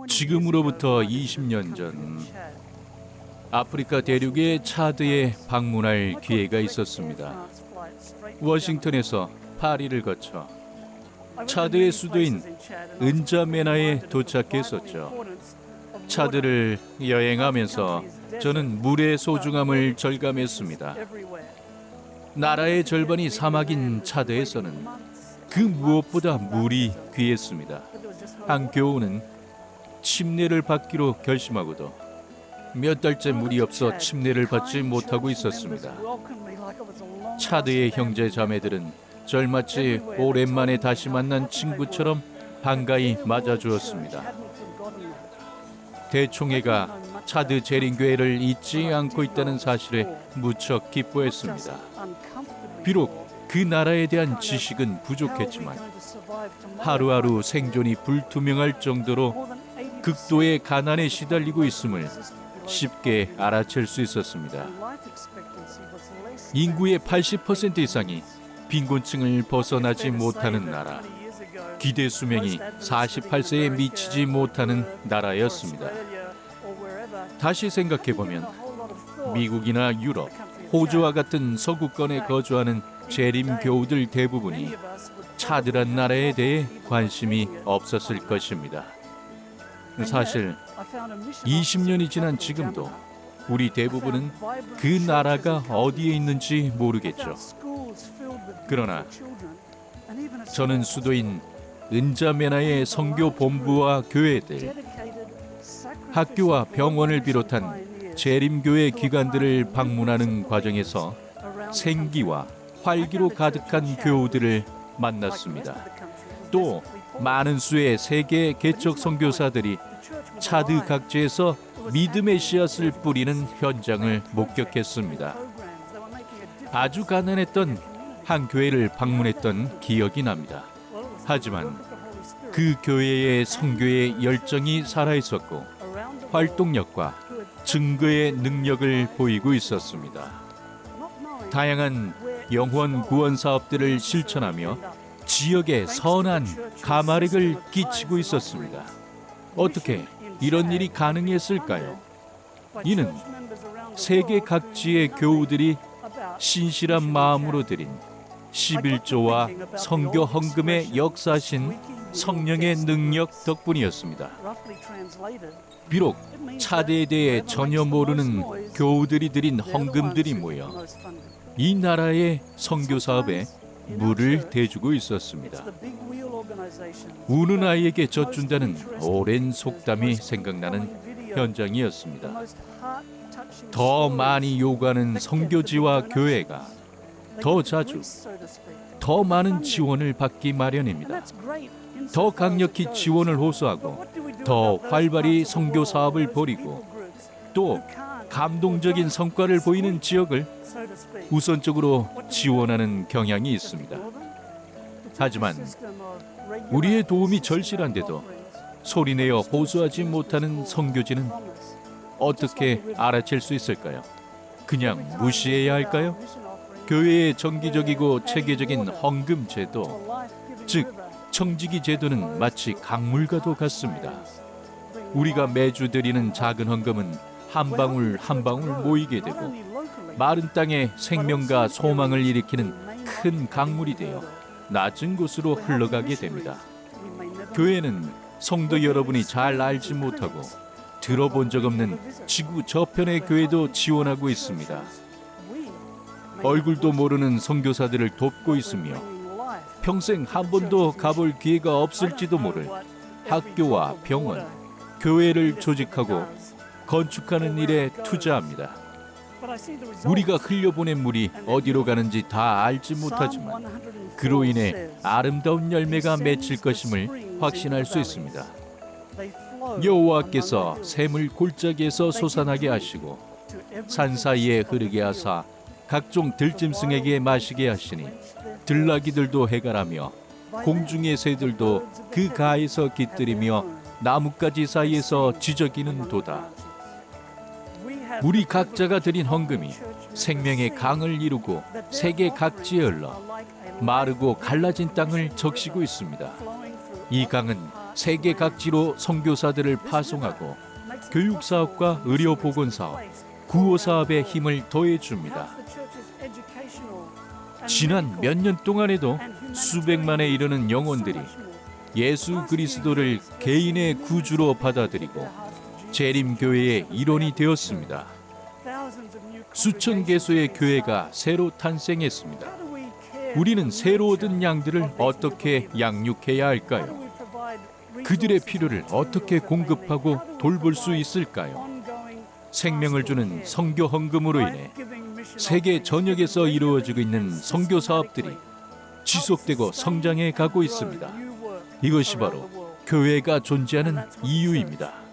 지금으로부터 20년 전 아프리카 대륙의 차드에 방문할 기회가 있었습니다. 워싱턴에서 파리를 거쳐 차드의 수도인 은자메나에 도착했었죠. 차드를 여행하면서 저는 물의 소중함을 절감했습니다. 나라의 절반이 사막인 차드에서는 그 무엇보다 물이 귀했습니다. 한 교우는 침례를 받기로 결심하고도 몇 달째 물이 없어 침례를 받지 못하고 있었습니다. 차드의 형제 자매들은 절 마치 오랜만에 다시 만난 친구처럼 반가이 맞아주었습니다. 대총회가 차드 재림교회를 잊지 않고 있다는 사실에 무척 기뻐했습니다. 비록 그 나라에 대한 지식은 부족했지만 하루하루 생존이 불투명할 정도로 극도의 가난에 시달리고 있음을 쉽게 알아챌 수 있었습니다. 인구의 80% 이상이 빈곤층을 벗어나지 못하는 나라, 기대 수명이 48세에 미치지 못하는 나라였습니다. 다시 생각해보면 미국이나 유럽, 호주와 같은 서구권에 거주하는 재림 교우들 대부분이 차드란 나라에 대해 관심이 없었을 것입니다. 사실 20년이 지난 지금도 우리 대부분은 그 나라가 어디에 있는지 모르겠죠. 그러나 저는 수도인 은자메나의 선교 본부와 교회들, 학교와 병원을 비롯한 재림교회 기관들을 방문하는 과정에서 생기와 활기로 가득한 교우들을 만났습니다. 또 많은 수의 세계 개척 선교사들이 차드 각지에서 믿음의 씨앗을 뿌리는 현장을 목격했습니다. 아주 가난했던 한 교회를 방문했던 기억이 납니다. 하지만 그 교회의 선교의 열정이 살아있었고 활동력과 증거의 능력을 보이고 있었습니다. 다양한 영혼 구원 사업들을 실천하며 지역에 선한 가마력을 끼치고 있었습니다. 어떻게 이런 일이 가능했을까요? 이는 세계 각지의 교우들이 신실한 마음으로 드린 11조와 선교 헌금의 역사신 성령의 능력 덕분이었습니다. 비록 차드에 대해 전혀 모르는 교우들이 드린 헌금들이 모여 이 나라의 선교 사업에 물을 대주고 있었습니다. 우는 아이에게 젖준다는 오랜 속담이 생각나는 현장이었습니다. 더 많이 요구하는 선교지와 교회가 더 자주, 더 많은 지원을 받기 마련입니다. 더 강력히 지원을 호소하고 더 활발히 선교 사업을 벌이고 또 감동적인 성과를 보이는 지역을 우선적으로 지원하는 경향이 있습니다. 하지만 우리의 도움이 절실한데도 소리내어 호소하지 못하는 선교지는 어떻게 알아챌 수 있을까요? 그냥 무시해야 할까요? 교회의 정기적이고 체계적인 헌금 제도, 즉 청지기 제도는 마치 강물과도 같습니다. 우리가 매주 드리는 작은 헌금은 한 방울 한 방울 모이게 되고 마른 땅에 생명과 소망을 일으키는 큰 강물이 되어 낮은 곳으로 흘러가게 됩니다. 교회는 성도 여러분이 잘 알지 못하고 들어본 적 없는 지구 저편의 교회도 지원하고 있습니다. 얼굴도 모르는 선교사들을 돕고 있으며 평생 한 번도 가볼 기회가 없을지도 모를 학교와 병원, 교회를 조직하고 건축하는 일에 투자합니다. 우리가 흘려보낸 물이 어디로 가는지 다 알지 못하지만 그로 인해 아름다운 열매가 맺힐 것임을 확신할 수 있습니다. 여호와께서 샘을 골짜기에서 솟아나게 하시고 산 사이에 흐르게 하사 각종 들짐승에게 마시게 하시니 들나귀들도 해갈하며 공중의 새들도 그 가에서 깃들이며 나뭇가지 사이에서 지저귀는 도다. 우리 각자가 드린 헌금이 생명의 강을 이루고 세계 각지에 흘러 마르고 갈라진 땅을 적시고 있습니다. 이 강은 세계 각지로 선교사들을 파송하고 교육 사업과 의료 보건 사업, 구호 사업에 힘을 더해 줍니다. 지난 몇 년 동안에도 수백만에 이르는 영혼들이 예수 그리스도를 개인의 구주로 받아들이고 재림교회의 일원이 되었습니다. 수천 개소의 교회가 새로 탄생했습니다. 우리는 새로 얻은 양들을 어떻게 양육해야 할까요? 그들의 필요를 어떻게 공급하고 돌볼 수 있을까요? 생명을 주는 선교 헌금으로 인해 세계 전역에서 이루어지고 있는 선교 사업들이 지속되고 성장해 가고 있습니다. 이것이 바로 교회가 존재하는 이유입니다.